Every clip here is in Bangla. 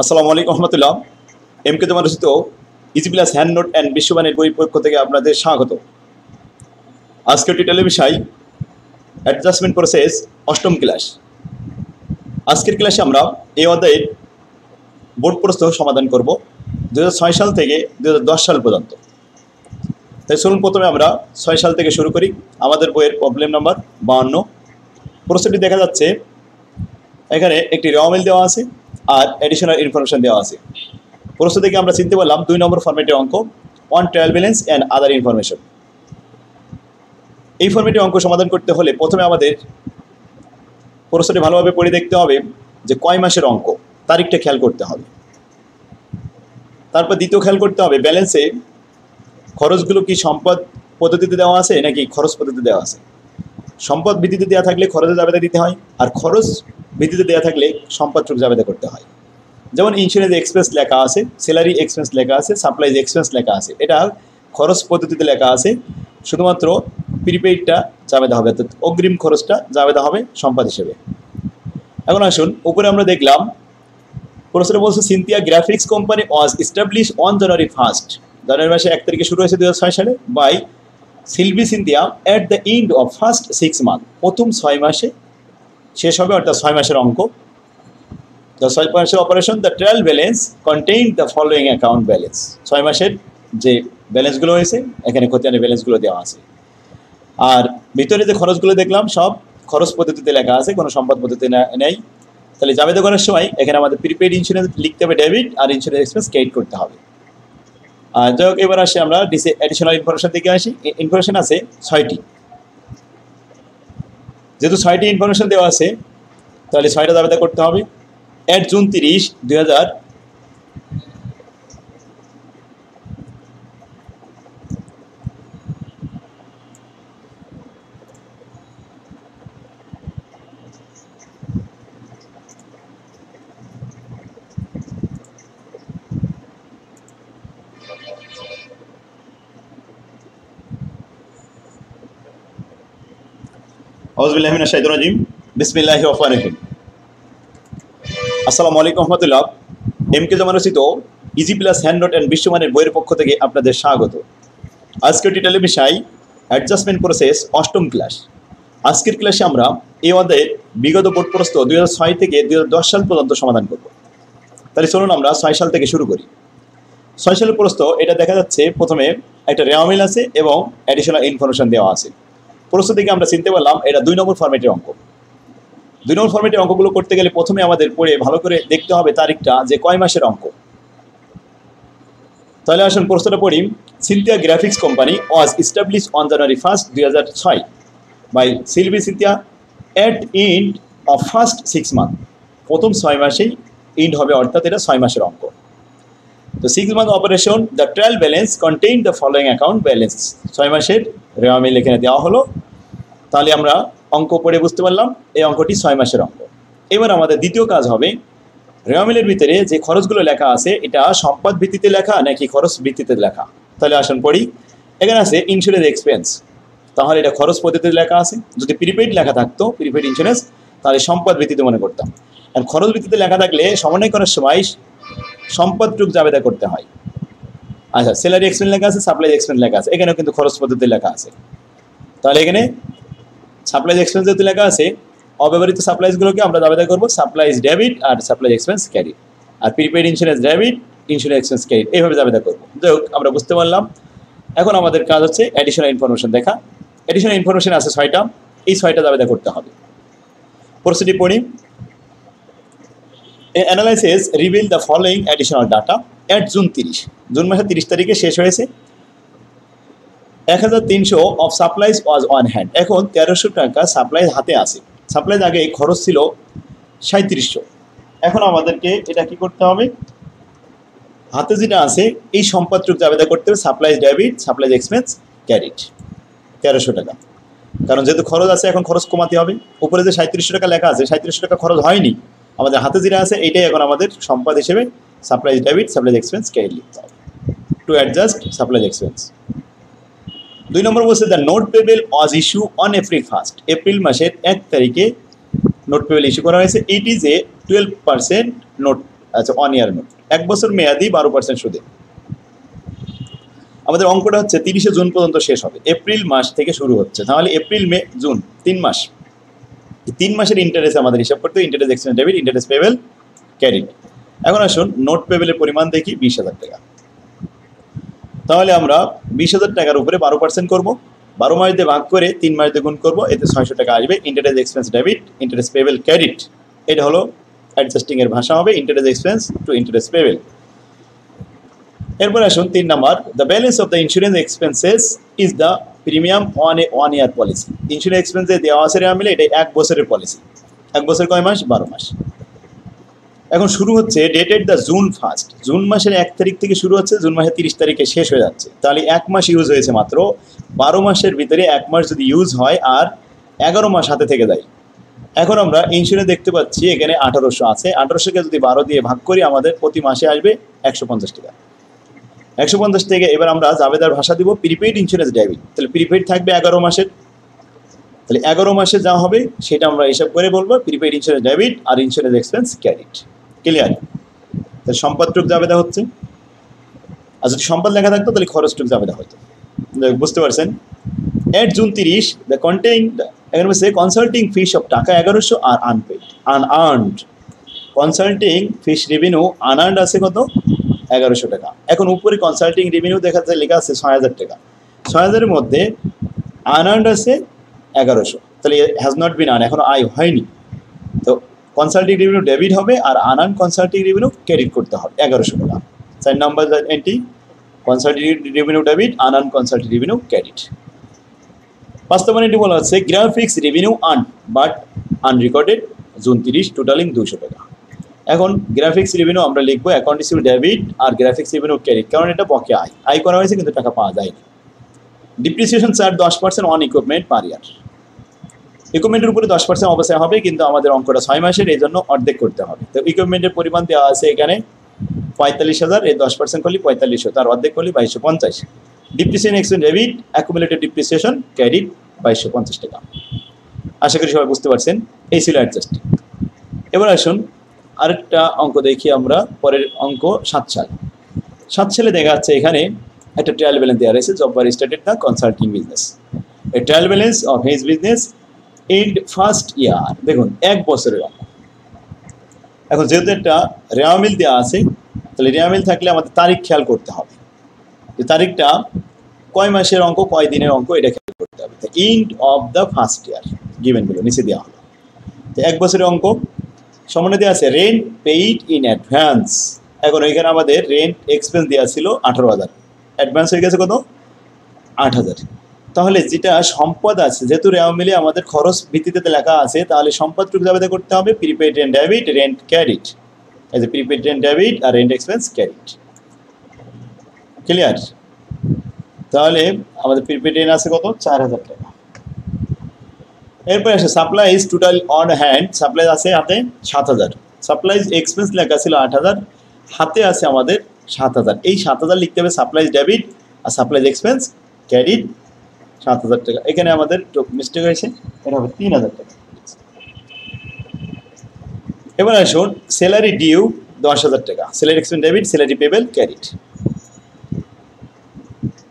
আসসালামু আলাইকুম রহমতুল্লাহ। এমকে তোমার রচিত easy plus hand note and বিশ্ববাণীর বই পক্ষ থেকে আপনাদের স্বাগত। আজকের টিটেলের বিষয় অ্যাডজাস্টমেন্ট প্রসেস, অষ্টম ক্লাস। আজকের ক্লাসে আমরা এই অধ্যায়ের বোর্ড প্রশ্ন সমাধান করব 2006 সাল থেকে 2010 সাল পর্যন্ত। তাই চলুন প্রথমে আমরা 6 সাল থেকে শুরু করি। আমাদের বইয়ের প্রবলেম নাম্বার 52। প্রশ্নটি দেখা যাচ্ছে এখানে একটি র মিল দেওয়া আছে আর অ্যাডিশনাল ইনফরমেশন দেওয়া আছে। প্রশ্ন থেকে আমরা চিনতে পারলাম 2 নম্বর ফরম্যাটের অঙ্ক, one trial balance and other information. এই ফরম্যাটের অঙ্ক সমাধান করতে হলে প্রথমে আমাদের প্রশ্নটি ভালোভাবে পড়ে দেখতে হবে যে কয় মাসের অঙ্ক, তারিখটা খেয়াল করতে হবে। তারপর দ্বিতীয় খেয়াল করতে হবে ব্যালেন্সে খরচগুলো কি সম্পদ পদ্ধতিতে দেওয়া আছে নাকি খরচ পদ্ধতিতে দেওয়া আছে। সম্পদ ভিত্তিতে দেওয়া থাকলে খরচের জাবেদা দিতে হয়, আর খরচ ভিত্তিতে দেওয়া থাকলে সম্পদটুকু জাবেদা করতে হয়। যেমন ইন্স্যুরেন্স এক্সপেন্স লেখা আছে, স্যালারি এক্সপেন্স লেখা আছে, সাপ্লাইজ এক্সপেন্স লেখা আছে, এটা খরচ পদ্ধতিতে লেখা আছে। শুধুমাত্র প্রিপেইডটা জাবেদা হবে, অর্থাৎ অগ্রিম খরচটা জাবেদা হবে সম্পদ হিসেবে। এখন আসুন, উপরে আমরা দেখলাম প্রশ্ন বলছে Cynthia graphics company was establish on January 1 জানুয়ারি মাসে 1 তারিখে শুরু হয়েছে 2006 সালে by Sylvie Cynthia at the end of first 6 month, প্রথম 6 মাসে শেষ হবে, অর্থাৎ 6 মাসের অঙ্ক। The 6 মাসের operation, the trial balance contain the following account balance. 6 মাসের যে ব্যালেন্সগুলো হয়েছে এখানে খতিয়ানের ব্যালেন্সগুলো দেওয়া আছে। আর ভিতরে যে খরচগুলো দেখলাম সব খরচ পদ্ধতিতে লেখা আছে, কোনো সম্পদ পদ্ধতি নেই। তাহলে জাবেদা করার সময় এখানে আমাদের প্রিপেইড ইন্স্যুরেন্স লিখতে হবে ডেবিট, আর ইন্স্যুরেন্স এক্সপেন্স ক্রেডিট করতে হবে। আর যাই হোক, এবার আসি আমরা অ্যাডিশনাল ইনফরমেশন থেকে আসি। ইনফরমেশন আছে 6টি। যেহেতু 6টি ইনফরমেশন দেওয়া আছে তাহলে 6টা জাবেদা করতে হবে। 1 জুন 30, 2000 আউযুবিল্লাহি মিনাশ শাইতানির রাজিম। বিসমিল্লাহির রহমানির রহিম। আসসালামু আলাইকুম রহমতুল্লাহ। এমকে জমা রচিত easy plus hand note and বিশ্বমানের বইয়ের পক্ষ থেকে আপনাদের স্বাগত। আজকের টিটেলের বিষয় অ্যাডজাস্টমেন্ট প্রসেস, অষ্টম ক্লাস। আজকের ক্লাসে আমরা এই অধ্যায়ের বিগত বোর্ড প্রশ্ন 2006 থেকে 2010 সাল পর্যন্ত সমাধান করব। তাহলে চলুন আমরা 6 সাল থেকে শুরু করি। 6 সালের প্রশ্ন এটা দেখা যাচ্ছে প্রথমে একটা রেওয়ামিল আছে এবং অ্যাডিশনাল ইনফরমেশন দেওয়া আছে। প্রশ্ন থেকে আমরা চিনতে পারলাম এটা 2 নম্বর ফরম্যাটের অঙ্ক। 2 নম্বর ফরম্যাটের অঙ্কগুলো করতে গেলে প্রথমে আমাদের পড়ে ভালো করে দেখতে হবে তারিখটা যে কয় মাসের অঙ্ক। তাহলে আসুন প্রশ্নটা পড়ি। Cynthia graphics company was establish on January 1, 2006 by Sylvie Cynthia at end of first 6 month, প্রথম 6 মাসেই এন্ড হবে, অর্থাৎ এটা 6 মাসের অঙ্ক। তো 6 month operation, the trial balance contain the following account balance. 6 মাসের রেওয়ামিল এখানে দেওয়া হলো। তাহলে আমরা অঙ্ক পড়ে বুঝতে পারলাম এই অঙ্কটি 6 মাসের অঙ্ক। এবার আমাদের দ্বিতীয় কাজ হবে রেওয়ামিলের ভিতরে যে খরচগুলো লেখা আছে এটা সম্পদ ভিত্তিতে লেখা নাকি খরচ ভিত্তিতে লেখা। তাহলে আসুন পড়ি। এখানে আছে ইন্স্যুরেন্স এক্সপেন্স, তাহলে এটা খরচ পদ্ধতিতে লেখা আছে। যদি প্রিপেইড লেখা থাকতো, প্রিপেইড ইন্স্যুরেন্স, তাহলে সম্পদ ভিত্তিতে মনে করতাম। আর খরচ ভিত্তিতে লেখা থাকলে সমন্বয় করার সময় সম্পদটুক জাবেদা করতে হয়। আচ্ছা, স্যালারি এক্সপেন্স লেখা আছে, সাপ্লাই এক্সপেন্স লেখা আছে, এখানেও কিন্তু খরচ পদ্ধতিতে লেখা আছে। তাহলে এখানে সাপ্লাইজ এক্সপেন্স যেহেতু লেখা আছে, অব্যবহৃত সাপ্লাইজগুলোকে আমরা জাবেদা করবো সাপ্লাইজ ডেবিট আর সাপ্লাইজ এক্সপেন্স ক্রেডিট, আর prepaid insurance debit, insurance expense credit, এইভাবে জাবেদা করবো। যাই হোক, আমরা বুঝতে পারলাম। এখন আমাদের কাজ হচ্ছে অ্যাডিশনাল ইনফরমেশন দেখা। অ্যাডিশনাল ইনফরমেশন আছে 6টা, এই 6টা জাবেদা করতে হবে। প্রশ্নটি পড়ি। Analysis reveal the following additional data at June 30, June মাসের 30 তারিখে শেষ হয়েছে। 1300 of supplies was on hand. এখন 1300 টাকা সাপ্লাইজ হাতে আছে। সাপ্লাইজ আগে খরচ ছিল 3700। এখন আমাদেরকে এটা কি করতে হবে, হাতে যেটা আছে এই সম্পদটুকু জাবেদা করতে হবে supplies debit, supplies expense credit. 1300 টাকা, কারণ যেহেতু খরচ আছে এখন খরচ কমাতে হবে। উপরে যে 3700 টাকা লেখা আছে, 3700 টাকা খরচ হয়নি, আমাদের হাতে যেটা আছে এইটাই এখন আমাদের সম্পদ হিসেবে supplies debit, supplies expense credit লিখতে হবে টু অ্যাডজাস্ট সাপ্লাইজ এক্সপেন্স। 2 নম্বর বলছে the note payable was issue on April 1, April মাসের 1 তারিখে নোট পেবেল ইস্যু করা হয়েছে। ইট ইজ এ 12% নোট আচ্ছা 1 ইয়ার নোট, 1 বছর মেয়াদি 12% সুদে। আমাদের অঙ্কটা হচ্ছে 30 জুন পর্যন্ত শেষ হবে, এপ্রিল মাস থেকে শুরু হচ্ছে, তাহলে এপ্রিল মে জুন 3 মাস, 3 মাসের ইন্টারেস্ট আমাদের হিসাব করতে, interest expense debit, interest payable credit. এখন আসুন নোট পেবেলের পরিমাণ দেখি 20,000 টাকা। তাহলে আমরা 20,000 টাকার উপরে 12% করবো, 12 মাস দিয়ে ভাগ করে 3 মাস দিয়ে গুণ করবো, এতে 600 টাকা আসবে। Interest expense debit, interest payable credit, এটা হলো অ্যাডজাস্টিং এর ভাষা হবে interest expense to interest payable. এরপর আসুন 3 number, the balance of the insurance expenses is the premium on a 1 year policy. Insurance এক্সপেন্সে দেওয়া আছে মিলে এটা 1 বছরের পলিসি, 1 বছর কয় মাস? 12 মাস। এখন শুরু হচ্ছে ডেটেড দ্য জুন 1, জুন মাসের 1 তারিখ থেকে শুরু হচ্ছে, জুন মাসের 30 তারিখে শেষ হয়ে যাচ্ছে, তাহলে 1 মাস ইউজ হয়েছে মাত্র। 12 মাসের ভিতরে 1 মাস যদি ইউজ হয় আর 11 মাস হাতে থেকে যায়। এখন আমরা ইন্স্যুরেন্স দেখতে পাচ্ছি এখানে 1800 আছে, 1800কে যদি 12 দিয়ে ভাগ করি আমাদের প্রতি মাসে আসবে 150 টাকা। 150 টাকা। এবার আমরা জাবেদার ভাষা দিব প্রিপেইড ইন্স্যুরেন্স ডেবিট, তাহলে প্রিপেইড থাকবে 11 মাসের, তাহলে 11 মাসে যা হবে সেটা আমরা হিসাব করে বলবো প্রিপেইড ইন্স্যুরেন্স ডেবিট আর ইন্স্যুরেন্স এক্সপেন্স ক্রেডিট। ক্লিয়ার? তাহলে সম্পদটুক জাবেদা হচ্ছে, আর যদি সম্পদ লেখা থাকতো তাহলে খরচটুক জাবেদা হতো। বুঝতে পারছেন? এট জুন 30 দ্য কন্টেইন এখানে বলছে কনসাল্টিং ফিস অফ টাকা 1100 আর আনপেড আনআর্নড। কনসাল্টিং ফিস রেভিনিউ আনআর্নড আছে কত? 1100 টাকা। এখন উপরে কনসাল্টিং রেভিনিউ দেখা যাচ্ছে লেখা আছে 6000 টাকা, 6000 এর মধ্যে আনআর্নড আছে 1100, তাহলে হ্যাজ নট বিন আর্ন, এখনো আয় হয়নি। তো কনসাল্টিং রেভিনিউ ডেবিট হবে আর আনআর্ন কনসাল্টিং রেভিনিউ ক্রেডিট করতে হবে 1100 টাকা। 4 number entry consulting revenue debit, unearned consulting revenue credit. বাস্তবায়নটি বলা হচ্ছে graphics revenue earned but unrecorded June 30 totaling 200 টাকা। এখন গ্রাফিক্স রেভিনিউ আমরা লিখবো অ্যাকাউন্ট রিসিভ ডেবিট আর গ্রাফিক্স রেভিনিউ ক্রেডিট, কারণ এটা বকেয়া আয় করা হয়েছে কিন্তু টাকা পাওয়া যায়নি। ডিপ্রিসিয়েশন চার্জ 10% অন ইকুইপমেন্ট পার ইয়ার, ইকুইপমেন্টের উপরে 10% অবশ্যই হবে, কিন্তু আমাদের অঙ্কটা 6 মাসের, এই জন্য অর্ধেক করতে হবে। তো ইকুইপমেন্টের পরিমাণ দেওয়া আছে এখানে 45,000, এই 10% করলে 4500, তার অর্ধেক করলে 2250। Depreciation expense debit, accumulated depreciation credit 2250 টাকা। আশা করি সবাই বুঝতে পারছেন, এই ছিল অ্যাডজাস্টিং। এবার আসুন আরেকটা অঙ্ক দেখি আমরা, পরের অঙ্ক 7 সাল। 7 সালে দেখা যাচ্ছে এখানে একটা ট্রায়াল ব্যালেন্স দেওয়া রয়েছে, Jabbar started the consulting business, A trial balance of his business ইন্ড first year. দেখুন 1 বছরের অঙ্ক। এখন যেহেতু একটা রেওয়ামিল দেওয়া আছে, তাহলে রেওয়ামিল থাকলে আমাদের তারিখ খেয়াল করতে হবে, যে তারিখটা কয় মাসের অঙ্ক কয় দিনের অঙ্ক এটা খেয়াল করতে হবে। তো end of the first year গিভেনগুলো নিচে দেওয়া হলো। তো 1 বছরের অঙ্ক সামনে দেওয়া আছে রেন্ট পেইড ইন অ্যাডভান্স। এখন ওইখানে আমাদের রেন্ট এক্সপেন্স দেওয়া ছিল 18,000, অ্যাডভান্স হয়ে গেছে কত? 8,000। তাহলে যেটা সম্পদ আছে, যেহেতু রেওয়ামিলে আমাদের খরচ ভিত্তিতে লেখা আছে, তাহলে সম্পদটুকু জাবেদা করতে হবে prepaid rent debit, rent credit, এই যে প্রিপেইড রেন্ট ডেবিট আর রেন্ট এক্সপেন্স ক্রেডিট। ক্লিয়ার? তাহলে আমাদের প্রিপেইড রেন্ট আছে কত? 4,000 টাকা। এরপর আসে supplies total on hand, supplies আছে হাতে 7,000, সাপ্লাইজ এক্সপেন্স লেখা ছিল 8,000, হাতে আছে আমাদের 7,000। এই 7,000 লিখতে হবে সাপ্লাইজ ডেবিট আর সাপ্লাইজ এক্সপেন্স ক্রেডিট 7,000 টাকা। এখানে আমাদের মিস্টেক হয়েছে, এটা হবে 3,000 টাকা। এবার আসুন স্যালারি ডিউ 10,000 টাকা, salary expense debit, salary payable credit.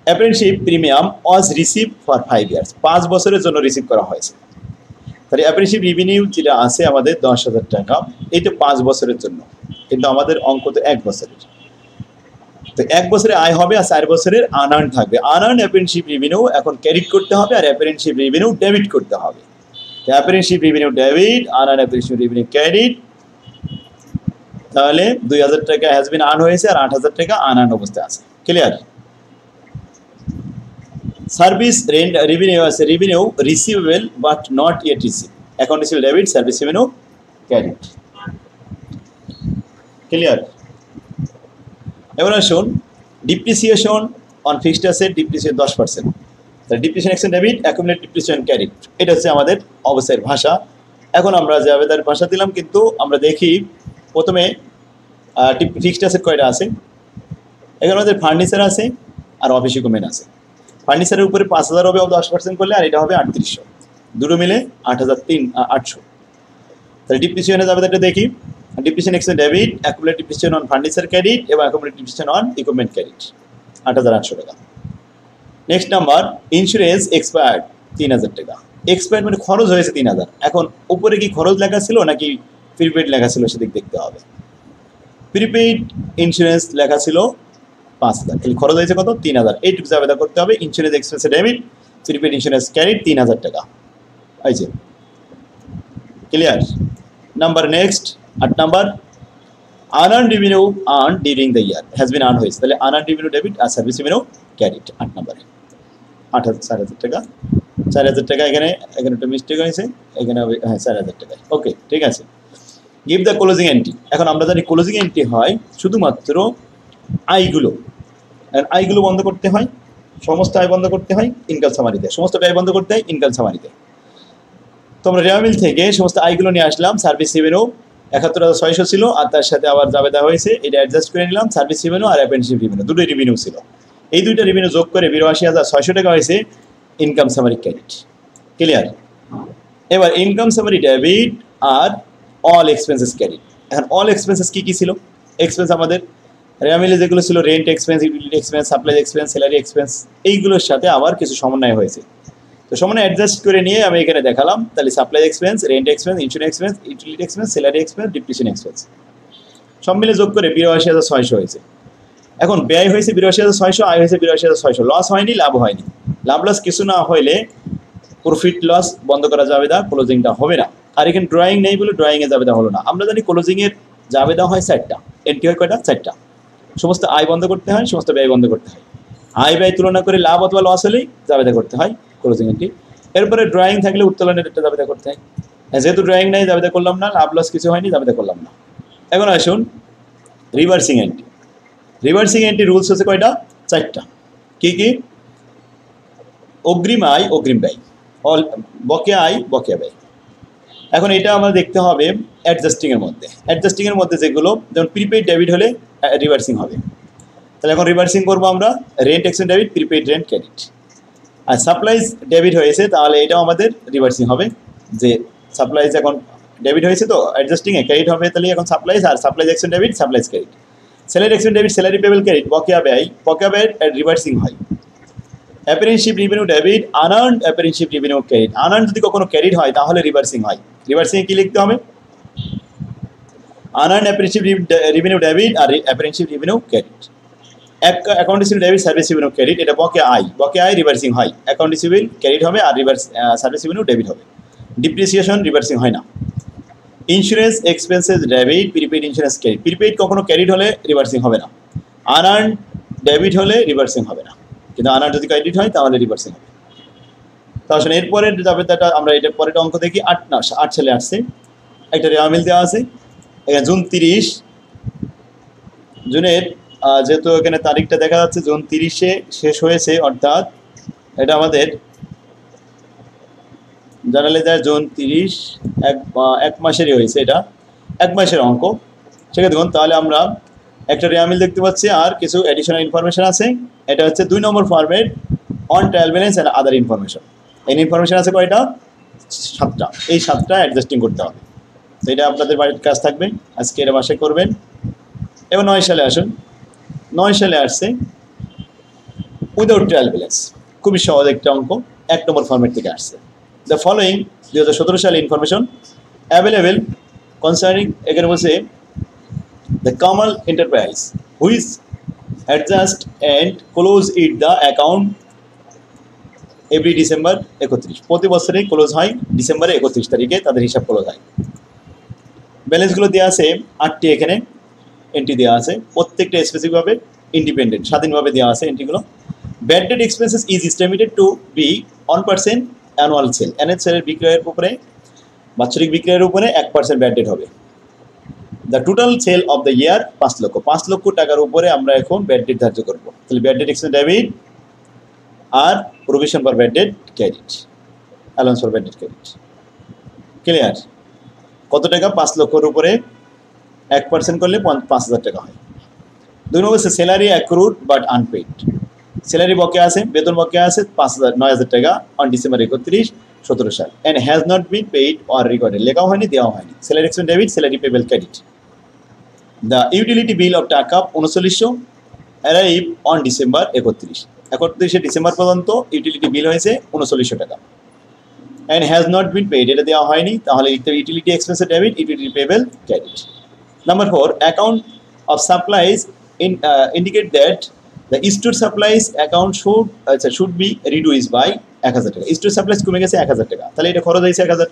Apprenticeship premium was receive for 5 years, 5 বছরের জন্য রিসিভ করা হয়েছে। তাহলে অ্যাপ্রেন্টিসশিপ রেভিনিউ যেটা আছে আমাদের 10,000 টাকা, এটা 5 বছরের জন্য, কিন্তু আমাদের অঙ্ক তো 1 বছরের। তো 1 বছরে আয় হবে আর 4 বছরের আনআর্ন থাকবে। আনআর্ন অ্যাপ্রেন্টিসশিপ রেভিনিউ এখন ক্রেডিট করতে হবে আর অ্যাপ্রেন্টিসশিপ রেভিনিউ ডেবিট করতে হবে। তো apprenticeship revenue debit, unearned apprenticeship revenue credit. তাহলে 2,000 টাকা হ্যাজ বিন আর্ন হয়েছে আর 8,000 টাকা আনআর্ন অবস্থায় আছে। ক্লিয়ার? সার্ভিস রেন্ট রেভিনিউ আছে, revenue receivable but not yet receive, account receivable debit, service revenue credit. Clear? এবার আসুন depreciation on fixed asset, depreciation 10%, তাহলে depreciation expense debit, accumulate depreciation credit, এটা হচ্ছে আমাদের অবস্থার ভাষা। এখন আমরা জাবেদার ভাষা দিলাম, কিন্তু আমরা দেখি প্রথমে ফিক্সড অ্যাসেট কয়টা আছে। এখানে আমাদের ফার্নিচার আছে আর অফিস ইকুইপমেন্ট আছে। ফার্নিচারের উপরে 5,000 হবে 10% করলে, আর এটা হবে 3800, দুটো মিলে 8,800। তাহলে ডিপ্রিসিয়েশনে যাবে, এটা দেখি depreciation expense debit, accumulated depreciation on furniture credit এবং accumulated depreciation on equipment credit ৮,৮০০ টাকা। নেক্সট নাম্বার ইন্স্যুরেন্স এক্সপায়ার্ড ৩,০০০ টাকা। এক্সপায়ার্ড মানে খরচ হয়েছে ৩,০০০। এখন উপরে কি খরচ লেখা ছিল নাকি প্রিপেইড লেখা ছিল সেদিক দেখতে হবে। প্রিপেইড ইন্স্যুরেন্স লেখা ছিল ৫,০০০, খালি খরচ হয়েছে কত ৩,০০০। এইটুকু জাবেদা করতে হবে। Insurance expense debit, prepaid insurance credit ৩,০০০ টাকা। এই যে clear. Number next ৮ number unearned revenue earned during the year has been earned হয়েছে, তাহলে unearned revenue ডেবিট আর সার্ভিস রেভিনিউ ক্রেডিট ৮ নম্বরে ৪,০০০ টাকা। ৪,০০০ টাকা এখানে একটা মিস্টেক হয়েছে, এখানে হবে হ্যাঁ ৪,০০০ টাকা। ওকে ঠিক আছে। Give the closing entry. এখন আমরা জানি ক্লোজিং এন্ট্রি হয় শুধুমাত্র আয়গুলো, আয়গুলো বন্ধ করতে হয়, সমস্ত আয় বন্ধ করতে হয় ইনকাম সামারিতে, সমস্ত ব্যয় বন্ধ করতে হয় ইনকাম সামারিতে। তো আমরা রেওয়ামিল থেকে সমস্ত আয়গুলো নিয়ে আসলাম। সার্ভিস রেভিনিউ ৭১,৬০০ ছিল আর তার সাথে আবার জাবেদা হয়েছে, এটা অ্যাডজাস্ট করে নিলাম। সার্ভিস রেভিনিউ আর অ্যাপ্রেন্টিসশিপ রেভিনিউ দুটোই রেভিনিউ ছিল, এই দুইটা রেভিনিউ যোগ করে ৮২,৬০০ টাকা হয়েছে ইনকাম সামারি ক্রেডিট। ক্লিয়ার। এবার ইনকাম সামারি ডেবিট আর অল এক্সপেন্সেস ক্রেডিট। এখন অল এক্সপেন্সেস কী কী ছিল? এক্সপেন্স আমাদের রেওয়ামিলে যেগুলো ছিল rent expense, utility expense, supply expense, salary expense, এইগুলোর সাথে আবার কিছু সমন্বয় হয়েছে। তো সমন্বয় অ্যাডজাস্ট করে নিয়ে আমি এখানে দেখালাম। তাহলে supply expense, rent expense, insurance expense, utility expense, salary expense, depreciation expense সব মিলে যোগ করে ৮২,৬০০ হয়েছে। এখন ব্যয় হয়েছে ৮২,৬০০, আয় হয়েছে ৮২,৬০০। লস হয়নি, লাভ হয়নি। লাভ লস কিছু না হইলে প্রফিট লস বন্ধ করা জাবেদা, ক্লোজিংটা হবে না। আর এখানে ড্রয়িং নেই বলে ড্রয়িংয়ে জাবেদা হলো না। আমরা জানি ক্লোজিংয়ের জাবেদা হয় ৪টা, এন্ট্রি হয় কয়টা? ৪টা। সমস্ত আয় বন্ধ করতে হয়, সমস্ত ব্যয় বন্ধ করতে হয়। আয় ব্যয় তুলনা করে লাভ অথবা লস হলেই জাবেদা করতে হয় ক্লোজিং এন্ট্রি। এরপরে ড্রয়িং থাকলে উত্তোলনের একটা জাবেদা করতে হয়। যেহেতু ড্রয়িং নেই জাবেদা করলাম না, লাভ লস কিছু হয়নি, জাবেদা করলাম না। এখন আসুন reversing entry. Reversing entry rules হচ্ছে কয়টা? ৪টা। কী কী? অগ্রিম আয়, অগ্রিম ব্যয়, বকেয়া আয়, বকেয়া ব্যয়। এখন এটা আমরা দেখতে হবে অ্যাডজাস্টিংয়ের মধ্যে। অ্যাডজাস্টিংয়ের মধ্যে যেগুলো, যেমন প্রিপেইড ডেবিট হলে রিভার্সিং হবে। তাহলে এখন রিভার্সিং করবো আমরা rent expense debit, prepaid rent credit. আর সাপ্লাইজ ডেবিট হয়েছে তাহলে এটাও আমাদের রিভার্সিং হবে, যে সাপ্লাইজ এখন ডেবিট হয়েছে তো অ্যাডজাস্টিংয়ে ক্রেডিট হবে, তাহলে এখন সাপ্লাইজ আর supplies expense debit, supplies credit. Salary expense debit, salary payable credit, বকেয়া ব্যয়, বকেয়া ব্যয় রিভার্সিং হয়। Apprenticeship revenue debit, unearned apprenticeship revenue credit. Unearned যদি কখনো ক্রেডিট হয় তাহলে রিভার্সিং হয়। রিভার্সিংয়ে কী লিখতে হবে? আনআর্নড অ্যাপ্রেন্টিসশিপ রেভিনিউ ডেবিট আর apprenticeship revenue credit. Account receivable debit, service revenue credit, এটা বকেয়া আয়, বকেয়া আয় রিভার্সিং হয়। অ্যাকাউন্ট রিসিভেবল ক্রেডিট হবে আর সার্ভিস রেভিনিউ ডেবিট হবে। ডিপ্রিসিয়েশন রিভার্সিং হয় না। Insurance expenses debit, prepaid insurance credit. Prepaid কখনো ক্রেডিট হলে রিভার্সিং হবে না, আনআর্নড ডেবিট হলে রিভার্সিং হবে না, কিন্তু আনআর্নড যদি ক্রেডিট হয় তাহলে রিভার্সিং হবে। তো আসলে এরপরের জাবেদাটা আমরা এটার পরের অঙ্ক দেখি। ৮ সালে আসছে, একটা রেওয়ামিল দেওয়া আছে। এখানে জুন ৩০, জুনের যেহেতু এখানে তারিখটা দেখা যাচ্ছে জুন ৩০-এ শেষ হয়েছে, অর্থাৎ এটা আমাদের জানালে যায় জুন ৩০ এক মাসেরই হয়েছে, এটা ১ মাসের অঙ্ক। ঠিক আছে, দেখুন তাহলে আমরা একটা রেওয়ামিল দেখতে পাচ্ছি আর কিছু অ্যাডিশনাল ইনফরমেশান আছে। এটা হচ্ছে ২ number format, on trial balance and other information. এই ইনফরমেশান আছে কয়টা? 7টা। এই 7টা অ্যাডজাস্টিং করতে হবে। তো এটা আপনাদের বাড়ির কাজ থাকবে, আজকে এটা বাসায় করবেন। এবার ৯ সালে আসুন। ৯ সালে আসছে উইদাউট ট্রায়াল ব্যালেন্স, খুবই সহজ একটা অঙ্ক, ১ নম্বর ফর্মেট থেকে আসছে। দ্য ফলোয়িং ২০১৭ সালে ইনফরমেশন অ্যাভেলেবেল কনসার্নিং, এখানে বলছে the Kamal enterprise which adjust and close it the account every December ৩১। প্রতি বছরেই ক্লোজ হয় ডিসেম্বরে ৩১ তারিখে তাদের হিসাব ক্লোজ হয়। ব্যালেন্সগুলো দেওয়া আছে 8টি, এখানে এন্ট্রি দেওয়া আছে, প্রত্যেকটা স্পেসিফিকভাবে ইন্ডিপেন্ডেন্ট, স্বাধীনভাবে দেওয়া আছে এন্ট্রিগুলো। Bad debt expenses is estimated to be 1% annual sale. সেলের বিক্রয়ের উপরে, বাৎসরিক বিক্রয়ের উপরে 1% ব্যাড ডেট হবে। The total sale of the year 5 lakh. 5 লক্ষ টাকার উপরে আমরা এখন ব্যাড ডেট ধার্য করবো। তাহলে ব্যাড ডেট এক্সপেন্স ডেবিট আর provision for bad debt credit, allowance for bad debt credit. Clear? কত টাকা? 5 লক্ষর উপরে 1% করলে 5,000 টাকা হয়। 2 number salary accrued but unpaid. Salary বকেয়া আছে, বেতন বকেয়া আছে 9,000 টাকা অন ডিসেম্বর 31, 17 সাল, and has not been paid or recorded. লেখাও হয়নি, দেওয়া হয়নি। Salary expense debit, salary payable credit. The utility bill of টাকা 3900 অ্যারাইভ অন ডিসেম্বর 31 ডিসেম্বর পর্যন্ত ইউটিলিটি বিল হয়েছে 3900 টাকা and has not been paid, এটা দেওয়া হয়নি, তাহলে লিখতে হবে ইউটিলিটি এক্সপেন্সে debit, utility payable credit. Number 4, account of supplies indicate that the stored supplies account should be reduced by 1000 টাকা। stored supplies কমে গেছে 1000 টাকা, তাহলে এটা খরচ হয়েছে 1000।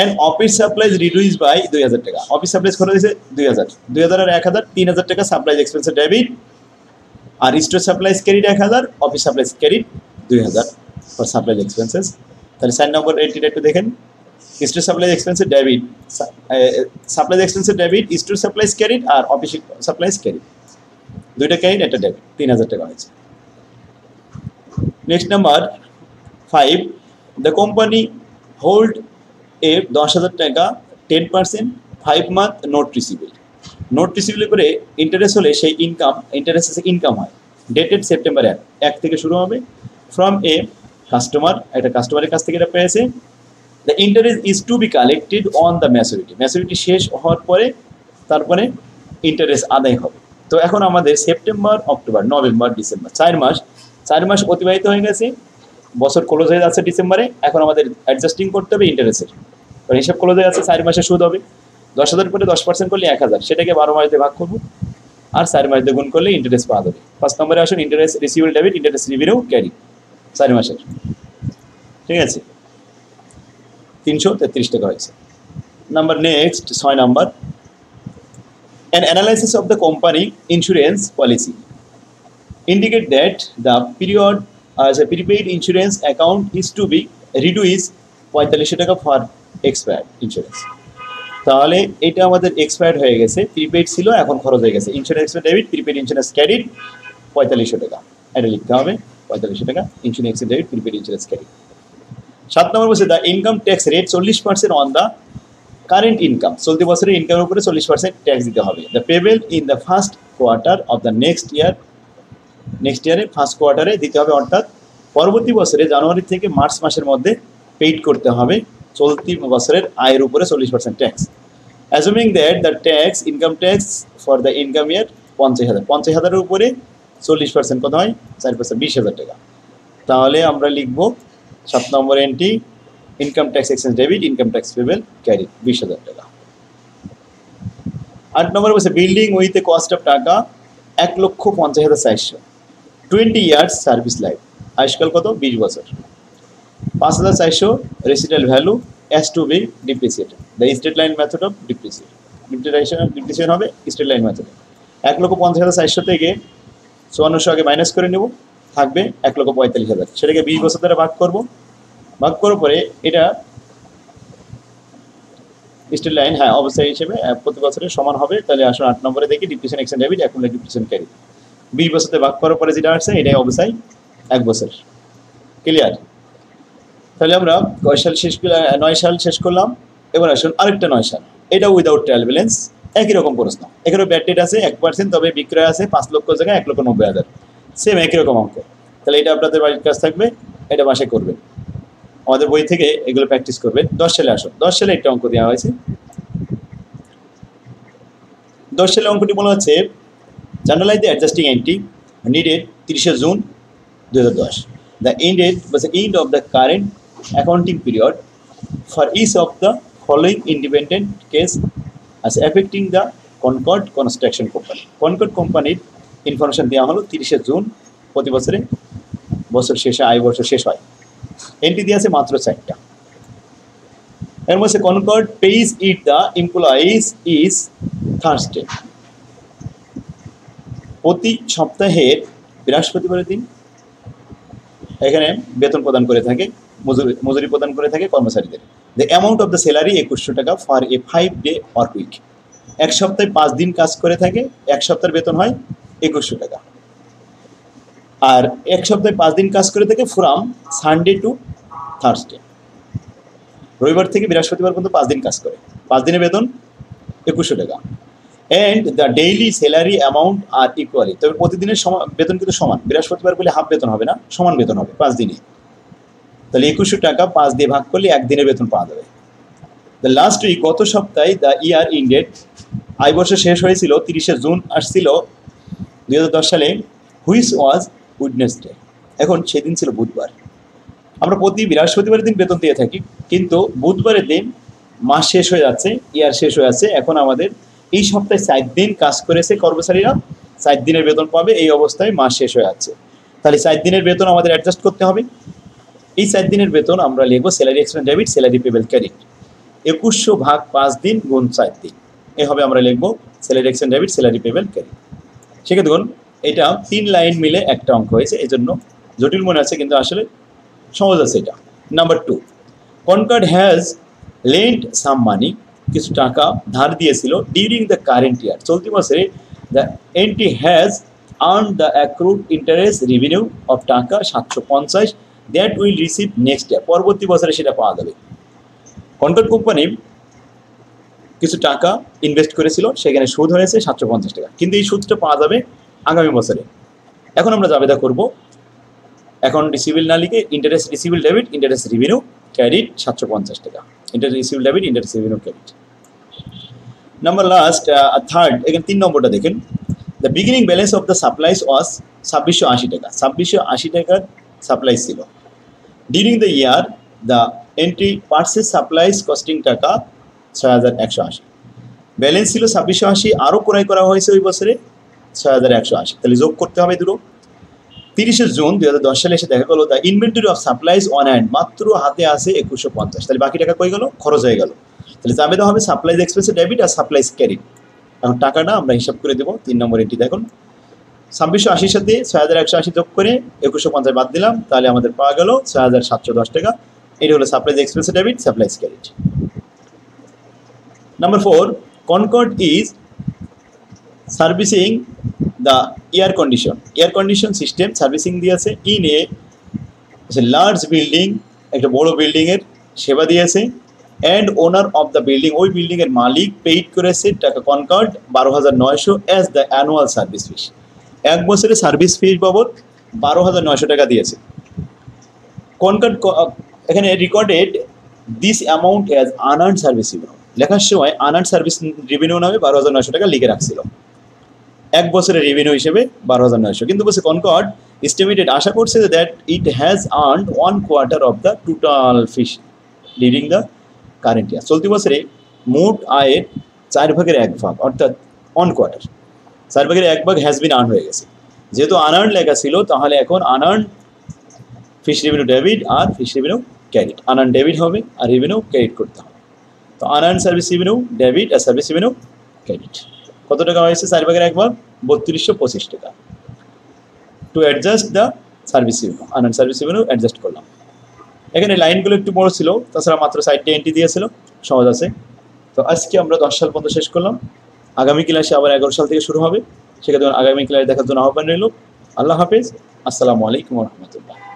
and office supplies reduced by 2000 টাকা, অফিস সাপ্লাইজ খরচ হয়েছে 2000 আর 1000 3000 টাকা সাপ্লাইজ এক্সপেন্সে ডেবিট, আর stored supplies credit 1000, office supplies credit 2000 for supplies expenses. তাহলে 4 নম্বর এন্ট্রিটা একটু দেখেন, stored supplies expense debit, supplies এক্সপেন্সে ডেবিট, stored supplies ক্রেডিট আর অফিস সাপ্লাইজ ক্রেডিট, দুইটা ক্রেডিট একটা ডেবিট, 3000 টাকা হয়েছে। Next number 5, the company hold a 10,000 টাকা 10% 5 month note receivable. Note receivable করে ইন্টারেস্ট হলে সেই ইন্টারেস্ট ইনকাম হয়। ডেটেড সেপ্টেম্বর 1 থেকে শুরু হবে। ফ্রম এ কাস্টমার, একটা কাস্টমারের কাছ থেকে এটা পেয়েছে। The interest is to be collected on the maturity শেষ হওয়ার পরে তারপরে ইন্টারেস্ট আদায় হবে। তো এখন আমাদের সেপ্টেম্বর, অক্টোবর, নভেম্বর, ডিসেম্বর 4 মাস অতিবাহিত হয়ে গেছে, বছর ক্লোজ হয়ে যাচ্ছে ডিসেম্বরে। এখন আমাদের অ্যাডজাস্টিং করতে হবে ইন্টারেস্টের, কারণ হিসাব ক্লোজ হয়ে যাচ্ছে। 4 মাসে সুদ হবে 10,000 করে 10% করলে 1000, সেটাকে 12 মাস দিয়ে ভাগ করবো আর 4 মাস দিয়ে গুণ করলে ইন্টারেস্ট পাওয়া যাবে। 5 নম্বরে আসুন, interest receivable debit, interest revenue credit 4 মাসের, ঠিক আছে, 333 টাকা হয়েছে। Number next 6 number, an analysis of the company insurance policy indicate that the period as a prepaid insurance account is to be reduced 45 টাকা for expired insurance। তাহলে এটা আমাদের এক্সপায়ার্ড হয়ে গেছে, প্রিপেইড ছিল এখন খরচ হয়ে গেছে। Insurance debit, prepaid insurance credit 45 টাকা, এটা লিখতে হবে 45 টাকা insurance debit, prepaid insurance credit. 7 নম্বর বলছে the income tax rate 40% on the current income, চলতি বছরের ইনকামের উপরে 40% ট্যাক্স দিতে হবে। The payable in the first quarter of the next ইয়ারে ফার্স্ট কোয়ার্টারে দিতে হবে, অর্থাৎ পরবর্তী বছরে জানুয়ারি থেকে মার্চ মাসের মধ্যে পেইড করতে হবে চলতি বছরের আয়ের উপরে 40% tax. অ্যাজুমিং that the income tax for the income ইয়ার 50,000 উপরে 40% কত হয়? 4% 20,000 টাকা। তাহলে আমরা লিখব 7 number entry, income tax expense debit, income tax payable credit 20,000 টাকা। 8 নম্বর বলছে building with a cost of টাকা 1,50,400, 20 ইয়ার্স সার্ভিস লাইফ, আজকাল কত? 20 বছর, 5,400 resident value is to be depreciated. The straight line method of depreciation হবে স্ট্রেট লাইন মেথডে। 1,50,400 থেকে 5400 আগে মাইনাস করে নেব, থাকবে 1,45,000, সেটাকে 20 বছর দ্বারা ভাগ করার পরে এটা স্ট্রেট লাইন অবস্থায় হিসেবে প্রতি বছরের সমান হবে। তাহলে আসলে 8 নম্বরে দেখি depreciation expense debit, accumulated depreciation credit 20 বছরতে ভাগ করার পরে যেটা আসছে এটাই অবস্থায় 1 বছর। ক্লিয়ার? তাহলে আমরা 9 সাল শেষ করলাম। এবার আসুন আরেকটা 9 সাল, এটা উইদাউট ট্রায়াল ব্যালেন্স, একই রকম প্রশ্ন। এখানেও ব্যাড ডেট আছে 1%, তবে বিক্রয় আছে 5 লক্ষ জায়গায় 1,90,000, সেম একই রকম অঙ্ক। তাহলে এটা আপনাদের বাড়ির কাজ থাকবে, এটা মাসে করবেন, আমাদের বই থেকে এগুলো প্র্যাকটিস করবেন। 10 সালে আসুন, 10 সালে একটা অঙ্ক দেওয়া হয়েছে। 10 সালে অঙ্কটি বলা হচ্ছে journalise the adjusting entry needed 30 June 2010। The end date was the end of the current accounting period for each of the following independent case as affecting the Concord Construction Company. Concord Company information দেওয়া হলো 30 জুন, প্রতি বছরে বছর শেষে আয় বছর শেষ হয়। এন্ট্রি দিয়ে আছে মাত্র 4টা। এর মধ্যে Concord pays it the employees is Thursday, প্রতি সপ্তাহের বৃহস্পতিবারের দিন এখানে বেতন প্রদান করে থাকে, মজুরি প্রদান করে থাকে কর্মচারীদের। The amount of the salary 2100 টাকা for a 5-day work week, 1 সপ্তাহে 5 দিন কাজ করে থাকে, 1 সপ্তাহের বেতন হয় 2100 টাকা। আর 1 সপ্তাহে 5 দিন কাজ করে থাকে ফ্রম সানডে টু থার্সডে, রবিবার থেকে বৃহস্পতিবার পর্যন্ত 5 দিন কাজ করে, 5 দিনের বেতন 2100 টাকা। And the daily salary amount are equally, তবে প্রতিদিনের বেতন কিন্তু সমান, বৃহস্পতিবার বলে হাফ বেতন হবে না, সমান বেতন হবে 5 দিনে। তাহলে 2100 টাকা 5 দিয়ে ভাগ করলে 1 দিনের বেতন পাওয়া যাবে। দ্য লাস্ট উইক, গত সপ্তাহে, দ্য ইয়ার ইন্ডেড, আয় বর্ষ শেষ হয়েছিল 30শে জুন আসছিল 2010 সালে, হুইচ ওয়াজ উইডনেসডে, এখন সেদিন ছিল বুধবার। আমরা প্রতি বৃহস্পতিবারের দিন বেতন দিয়ে থাকি, কিন্তু বুধবারের দিন মাস শেষ হয়ে যাচ্ছে, ইয়ার শেষ হয়ে যাচ্ছে। এখন আমাদের এই সপ্তাহে 4 দিন কাজ করেছে কর্মচারীরা, 4 দিনের বেতন পাবে, এই অবস্থায় মাস শেষ হয়ে যাচ্ছে। তাহলে 4 দিনের বেতন আমাদের অ্যাডজাস্ট করতে হবে। এই 4 দিনের বেতন আমরা লিখব salary expense debit salary payable credit, 2100 ভাগ 5 দিন গুণ 4 দিন, এভাবে আমরা লিখব salary expense debit salary payable credit. সেক্ষেত্রে দেখুন এটা 3 লাইন মিলে একটা অঙ্ক হয়েছে, এই জন্য জটিল মনে আছে, কিন্তু আসলে সহজ আছে এটা। নাম্বার 2, কনকর্ড হ্যাজ লেন্ট সাম মানি, কিছু টাকা ধার দিয়েছিল ডিউরিং দ্য কারেন্ট ইয়ার, চলতি বছরে। The entry has earn the accrued interest revenue of টাকা 750 that will receive next year, পরবর্তী বছরে সেটা পাওয়া যাবে। কনকর্ড কোম্পানি কিছু টাকা ইনভেস্ট করেছিল, সেখানে সুদ হয়েছে 750 টাকা, কিন্তু এই সুদটা পাওয়া যাবে আগামী বছরে। এখন আমরা জাবেদা করব অ্যাকাউন্ট রিসিভেবল না লিখে interest receivable debit interest revenue credit 750 টাকা, interest receivable debit interest revenue credit. Number last third, এখানে 3 নম্বরটা দেখেন। The beginning balance of the supplies was 2680 টাকা, 2680 টাকার সাপ্লাই ছিল। During the year the entry purchase supplies costing টাকা 6180, ব্যালেন্স ছিল 2680, আরও ক্রয় করা হয়েছে ওই বছরে 6180, তাহলে যোগ করতে হবে দুটো। 30শে জুন 2010 সালে এসে দেখা গেলো the inventory of supplies on hand, মাত্র হাতে আছে 2150, তাহলে বাকি টাকা কই গেল, খরচ হয়ে গেল। তাহলে জাবেদা হবে সাপ্লাইজ এক্সপেন্স ডেবিট আর সাপ্লাইজ ক্রেডিট। এখন টাকাটা আমরা হিসাব করে দেবো। 3 নম্বর এন্ট্রি দেখুন, 2680 সাথে 6180 যোগ করে 2150 বাদ দিলাম, তাহলে আমাদের পাওয়া গেল 6710 টাকা। এটা হলো supplies expense debit supplies credit. Number 4, Concord is servicing the air condition system servicing দিয়েছে ইন এ লার্জ বিল্ডিং, একটা বড় বিল্ডিংয়ের সেবা দিয়েছে। And owner of the building, ওই বিল্ডিংয়ের মালিক পেইড করেছে টাকা Concord 12900 as the annual service fees, 1 বছরের সার্ভিস ফিস বাবদ 12900 টাকা দিয়েছে। কনকর্ড এখানে recorded this amount as unearned service revenue, লেখার সময় আনআর্নড সার্ভিস রেভিনিউ নামে 12900 টাকা লিখে রাখছিল, 1 বছরের রেভিনিউ হিসেবে 12900, কিন্তু বলছে কনকর্ড এস্টিমেটেড, আশা করছে that it has earned 1 quarter of the total fees during the current year, চলতি বছরে মোট আয়ের 4 ভাগের 1 ভাগ, অর্থাৎ 1 কোয়ার্টার, 4 ভাগের 1 ভাগ হ্যাজ বিন আর্ন হয়ে গেছে। যেহেতু আনআর্নড লেখা ছিল, তাহলে এখন আনআর্নড ফিস রেভিনিউ ডেবিট আর ফিস রেভিনিউ ক্রেডিট, আনআর্নড ডেবিট হবে আর রেভিনিউ ক্রেডিট করতে হবে। তো আনআর্নড সার্ভিস রেভিনিউ ডেবিট আর সার্ভিস রেভিনিউ ক্রেডিট কত টাকা হয়েছে, 4 ভাগের 1 ভাগ 3225 টাকা। To adjust the service revenue, unearned service revenue adjust করলাম। এখানে লাইনগুলো একটু বড় ছিল, তাছাড়া মাত্র 4টে এন্ট্রি দিয়েছিল, সহজ আছে। তো আজকে আমরা 10 সাল পর্যন্ত শেষ করলাম, আগামী ক্লাসে আবার 11 সাল থেকে শুরু হবে। সেক্ষেত্রে আগামী ক্লাসে দেখার জন্য আহ্বান রইল। আল্লাহ হাফেজ, আসসালামু আলাইকুম ওয়া রাহমাতুল্লাহ।